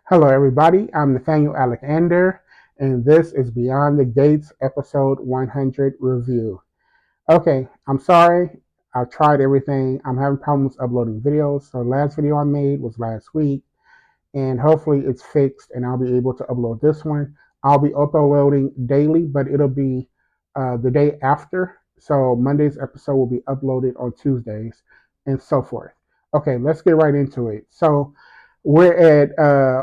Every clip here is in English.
Hello, everybody. I'm Nathaniel Alic-Ander, and this is Beyond the Gates episode 100 review. Okay, I'm sorry. I've tried everything. I'm having problems uploading videos. So, the last video I made was last week, and hopefully it's fixed and I'll be able to upload this one. I'll be uploading daily, but it'll be the day after. So, Monday's episode will be uploaded on Tuesdays and so forth. Okay, let's get right into it. So, we're at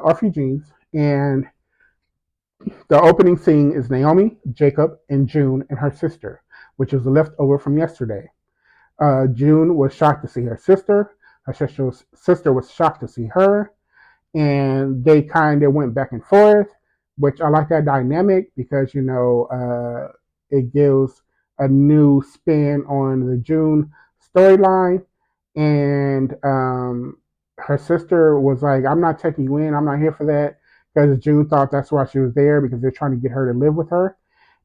Refugees, and the opening scene is Naomi, Jacob, and June and her sister, which was left over from yesterday. June was shocked to see her sister. Her sister was shocked to see her, and they kind of went back and forth, which I like that dynamic because it gives a new spin on the June storyline, and her sister was like, "I'm not taking you in. I'm not here for that." Because June thought that's why she was there because they're trying to get her to live with her,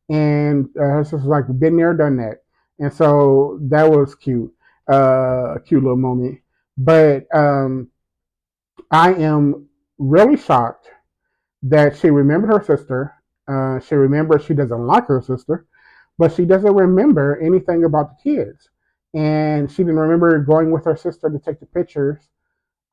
and her sister was like, "Been there, done that," and so that was cute, a cute little moment. But I am really shocked that she remembered her sister. She remembers she doesn't like her sister, but she doesn't remember anything about the kids. And she didn't remember going with her sister to take the pictures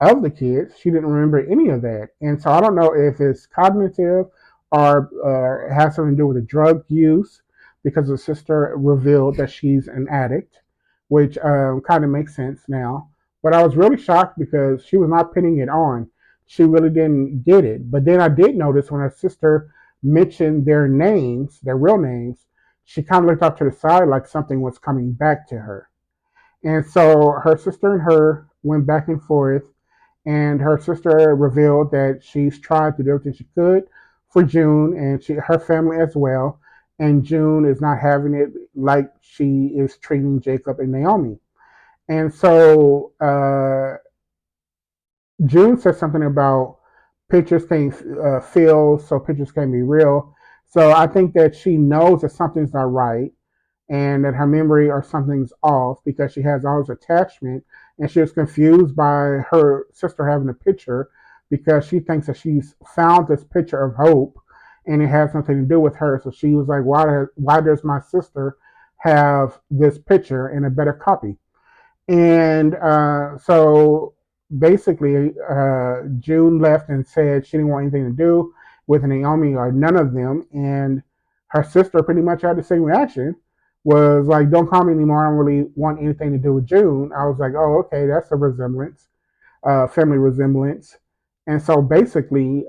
of the kids. She didn't remember any of that. And so I don't know if it's cognitive or has something to do with the drug use because the sister revealed that she's an addict, which kind of makes sense now. But I was really shocked because she was not pinning it on. She really didn't get it. But then I did notice when her sister mentioned their names, their real names, she kind of looked off to the side like something was coming back to her. And so her sister and her went back and forth, and her sister revealed that she's tried to do everything she could for June and her family as well. And June is not having it like she is treating Jacob and Naomi. And so June said something about pictures can't feel, so pictures can't be real. So I think that she knows that something's not right and that her memory or something's off because she has all this attachment, and she was confused by her sister having a picture because she thinks that she's found this picture of hope and it has nothing to do with her. So she was like, why does my sister have this picture and a better copy? And so basically, June left and said she didn't want anything to do with Naomi or none of them. And her sister pretty much had the same reaction, was like, don't call me anymore. I don't really want anything to do with June. I was like, oh, okay, that's a resemblance, family resemblance. And so basically,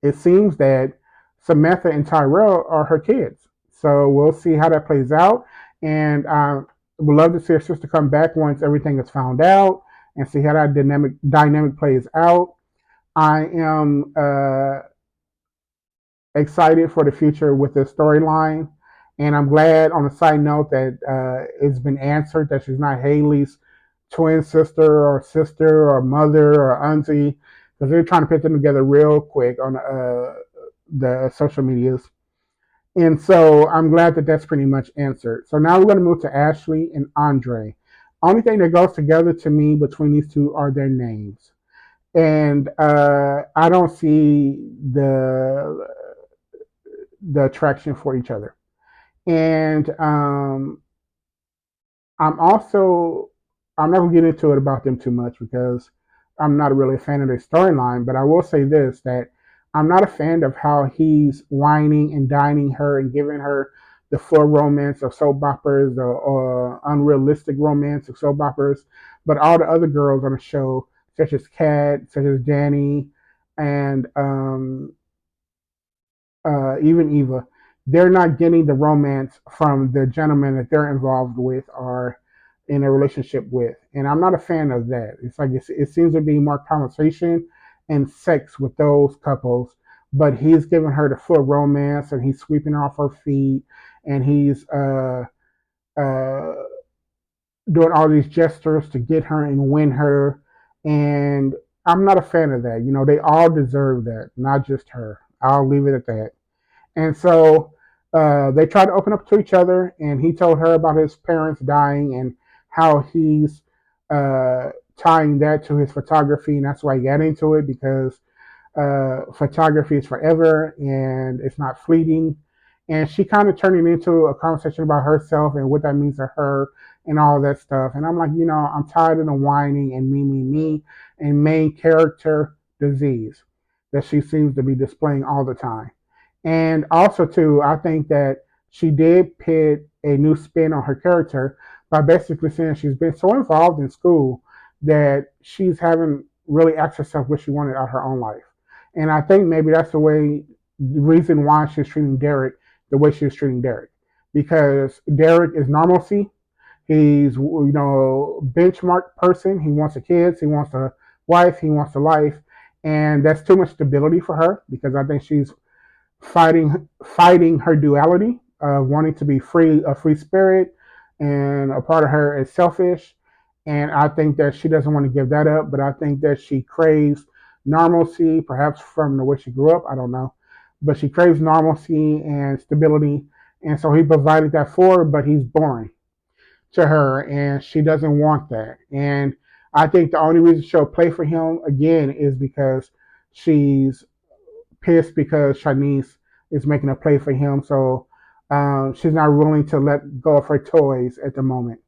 it seems that Samantha and Tyrell are her kids. So we'll see how that plays out. And would love to see her sister come back once everything is found out and see how that dynamic plays out. I am excited for the future with this storyline, and I'm glad on a side note that it's been answered that she's not Haley's twin sister or mother or auntie because they're trying to put them together real quick on the social medias. And so I'm glad that that's pretty much answered. So now we're going to move to Ashley and Andre. Only thing that goes together to me between these two are their names. And I don't see the attraction for each other. And I'm not gonna get into it about them too much because I'm not really a fan of their storyline. But I will say this: that I'm not a fan of how he's whining and dining her and giving her the full romance of soap operas or unrealistic romance of soap operas. But all the other girls on the show, such as Kat, such as Danny, and even Eva, they're not getting the romance from the gentleman that they're involved with or in a relationship with. And I'm not a fan of that. It's like it seems to be more conversation and sex with those couples, but he's giving her the full romance and he's sweeping her off her feet and he's uh, doing all these gestures to get her and win her. And I'm not a fan of that. You know, they all deserve that, not just her. I'll leave it at that. And so they tried to open up to each other, and he told her about his parents dying and how he's tying that to his photography, and that's why he got into it because photography is forever and it's not fleeting. And she kind of turned it into a conversation about herself and what that means to her and all that stuff. And I'm like, I'm tired of the whining and me, and main character disease that she seems to be displaying all the time. And also, too, I think that she did put a new spin on her character by basically saying she's been so involved in school that she's haven't really asked herself what she wanted out of her own life. And I think maybe that's the reason why she's treating Derek the way she's treating Derek. Because Derek is normalcy. He's, benchmark person. He wants the kids. He wants a wife. He wants a life. And that's too much stability for her because I think she's fighting her duality of wanting to be free, a free spirit, and a part of her is selfish. And I think that she doesn't want to give that up, but I think that she craves normalcy, perhaps from the way she grew up. I don't know, but she craves normalcy and stability, and so he provided that for her. But he's boring to her, and she doesn't want that. And I think the only reason she'll play for him again is because she's pissed because Shanice is making a play for him. So she's not willing to let go of her toys at the moment.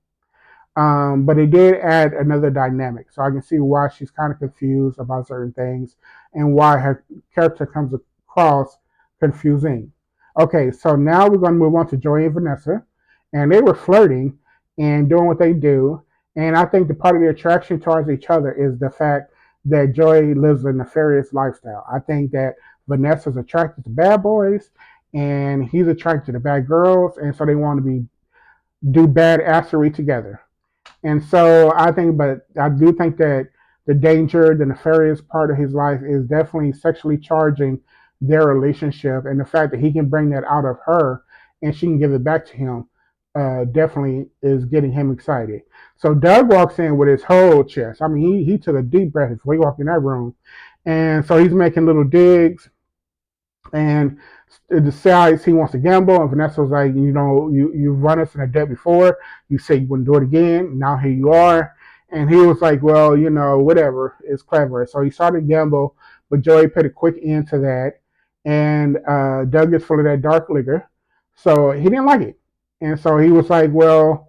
But it did add another dynamic. So I can see why she's kind of confused about certain things and why her character comes across confusing. Okay, so now we're going to move on to Joey and Vanessa. And they were flirting and doing what they do. And I think the part of the attraction towards each other is the fact that Joey lives a nefarious lifestyle. I think that Vanessa's attracted to bad boys and he's attracted to bad girls. And so they want to do bad assery together. And so but I do think that the danger, the nefarious part of his life is definitely sexually charging their relationship. And the fact that he can bring that out of her and she can give it back to him definitely is getting him excited. So Doug walks in with his whole chest. I mean, he took a deep breath before he walked in that room. And so he's making little digs and decides he wants to gamble. And Vanessa was like, you've run us in a debt before. You said you wouldn't do it again. Now here you are. And he was like, well, whatever. It's clever. So he started to gamble, but Joey put a quick end to that. And Doug is full of that dark liquor. So he didn't like it. And so he was like, well,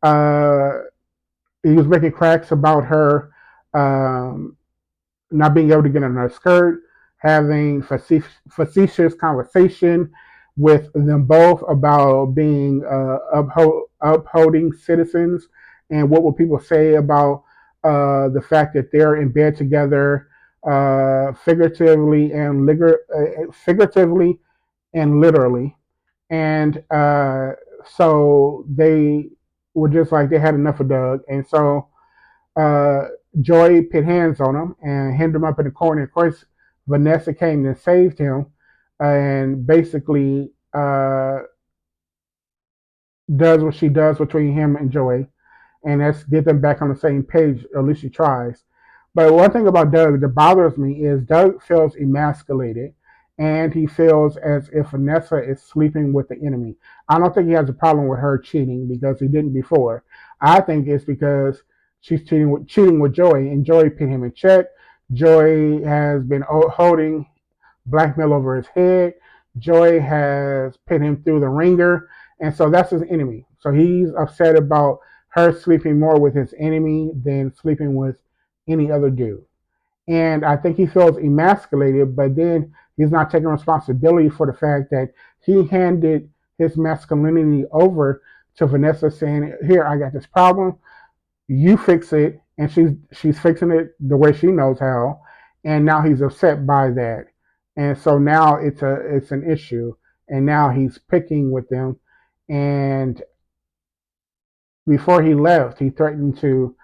uh, he was making cracks about her um, not being able to get on her skirt, having facetious conversation with them both about being upholding citizens and what will people say about the fact that they're in bed together, figuratively and literally, and so they were just like they had enough of Doug, and so uh, Joy put hands on him and hemmed him up in the corner. Of course, Vanessa came and saved him and basically does what she does between him and Joey. And that's get them back on the same page, or at least she tries. But one thing about Doug that bothers me is Doug feels emasculated and he feels as if Vanessa is sleeping with the enemy. I don't think he has a problem with her cheating because he didn't before. I think it's because she's cheating with Joey, and Joey put him in check. Joey has been holding blackmail over his head. Joy has put him through the ringer, and so that's his enemy. So he's upset about her sleeping more with his enemy than sleeping with any other dude. And I think he feels emasculated, but then he's not taking responsibility for the fact that he handed his masculinity over to Vanessa, saying, "Here, I got this problem. You fix it," and she's fixing it the way she knows how, and now he's upset by that, and so now it's an issue, and now he's picking with them, and before he left, he threatened to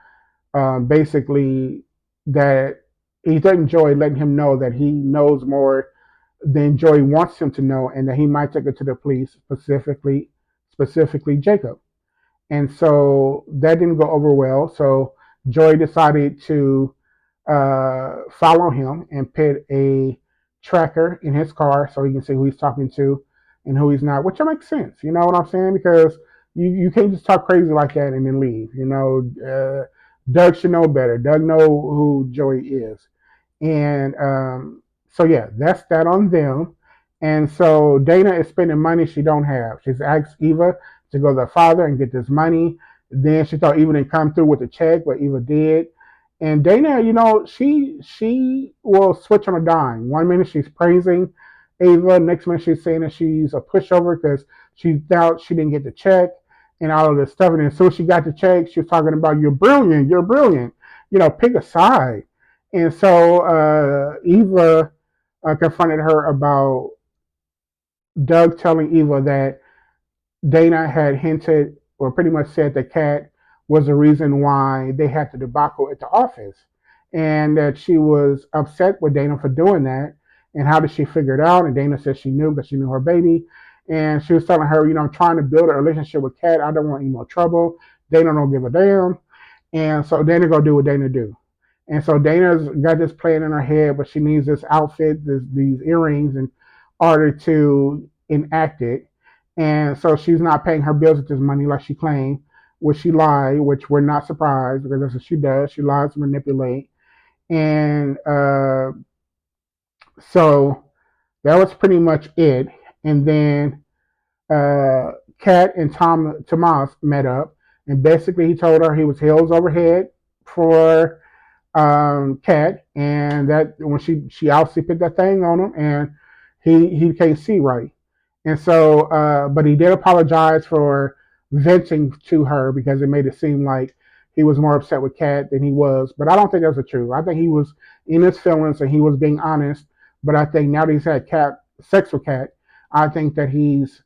basically that he threatened Joey, letting him know that he knows more than Joey wants him to know, and that he might take it to the police, specifically Jacob. And so that didn't go over well. So Joey decided to follow him and put a tracker in his car so he can see who he's talking to and who he's not, which makes sense. You know what I'm saying? Because you can't just talk crazy like that and then leave. Doug should know better. Doug know who Joey is. And So yeah, that's that on them. And so Dana is spending money she don't have. She's asked Eva to go to the father and get this money. Then she thought Eva didn't come through with the check, but Eva did. And Dana, she will switch on a dime. One minute she's praising Ava, next minute she's saying that she's a pushover because she thought she didn't get the check and all of this stuff. And then as soon as she got the check, she was talking about you're brilliant, you're brilliant. Pick a side. And so Eva confronted her about Doug telling Eva that Dana had hinted or pretty much said that Kat was the reason why they had the debacle at the office, and that she was upset with Dana for doing that. And how did she figure it out? And Dana said she knew because she knew her baby. And she was telling her, I'm trying to build a relationship with Kat. I don't want any more trouble. Dana don't give a damn. And so Dana go do what Dana do. And so Dana's got this plan in her head, but she needs this outfit, these earrings, in order to enact it. And so she's not paying her bills with this money like she claimed, which she lied, which we're not surprised because that's what she does. She lies to manipulate. And so that was pretty much it. And then Kat and Tomas met up, and basically he told her he was heels over head for Kat, and that when she obviously put that thing on him, and he can't see right, and so but he did apologize for venting to her because it made it seem like he was more upset with Kat than he was, but I don't think that's the truth. I think he was in his feelings and he was being honest, but I think now that he's had sex with Kat, I think that he's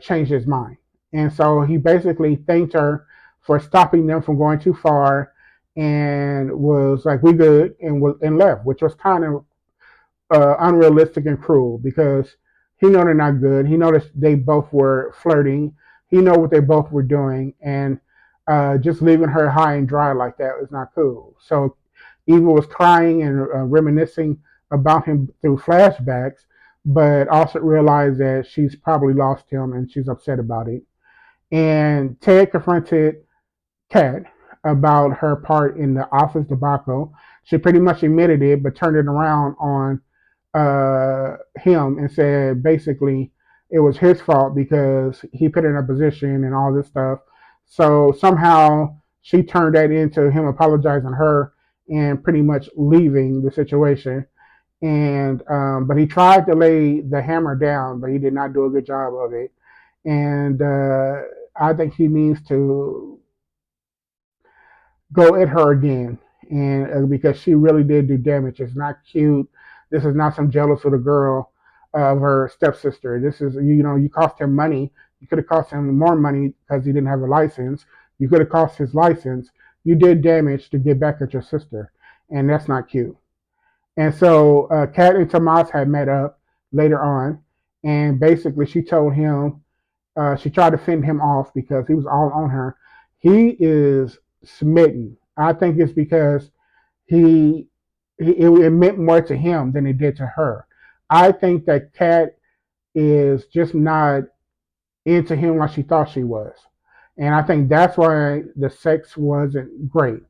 changed his mind, and so he basically thanked her for stopping them from going too far and was like, "We good," and left, which was kind of unrealistic and cruel because he know they're not good. He noticed they both were flirting. He know what they both were doing, and just leaving her high and dry like that was not cool. So Eva was crying and reminiscing about him through flashbacks, but also realized that she's probably lost him and she's upset about it. And Ted confronted Kat about her part in the office debacle. She pretty much admitted it, but turned it around on him and said basically it was his fault because he put her in a position and all this stuff. So somehow she turned that into him apologizing to her and pretty much leaving the situation. And but he tried to lay the hammer down, but he did not do a good job of it. And I think he needs to go at her again, and because she really did do damage. It's not cute. This is not some jealous little girl of her stepsister. This is you cost him money. You could have cost him more money because he didn't have a license. You could have cost his license. You did damage to get back at your sister, and that's not cute. And so Kat and Tomas had met up later on, and basically she told him she tried to fend him off because he was all on her. He is smitten. I think it's because it meant more to him than it did to her. I think that Kat is just not into him like she thought she was. And I think that's why the sex wasn't great.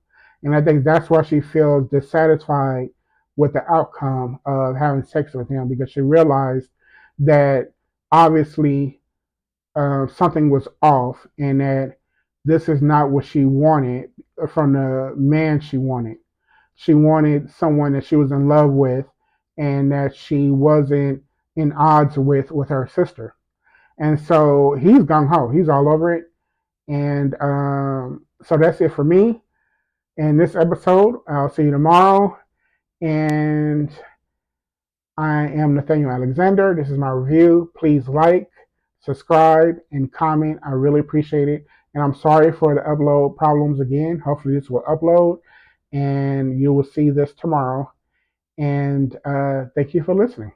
And I think that's why she feels dissatisfied with the outcome of having sex with him because she realized that obviously something was off and that this is not what she wanted from the man she wanted. She wanted someone that she was in love with and that she wasn't in odds with her sister. And so he's gung ho. He's all over it. And so that's it for me in this episode. I'll see you tomorrow. And I am Nathaniel Alic-Ander. This is my review. Please like, subscribe, and comment. I really appreciate it. And I'm sorry for the upload problems again. Hopefully this will upload and you will see this tomorrow. And thank you for listening.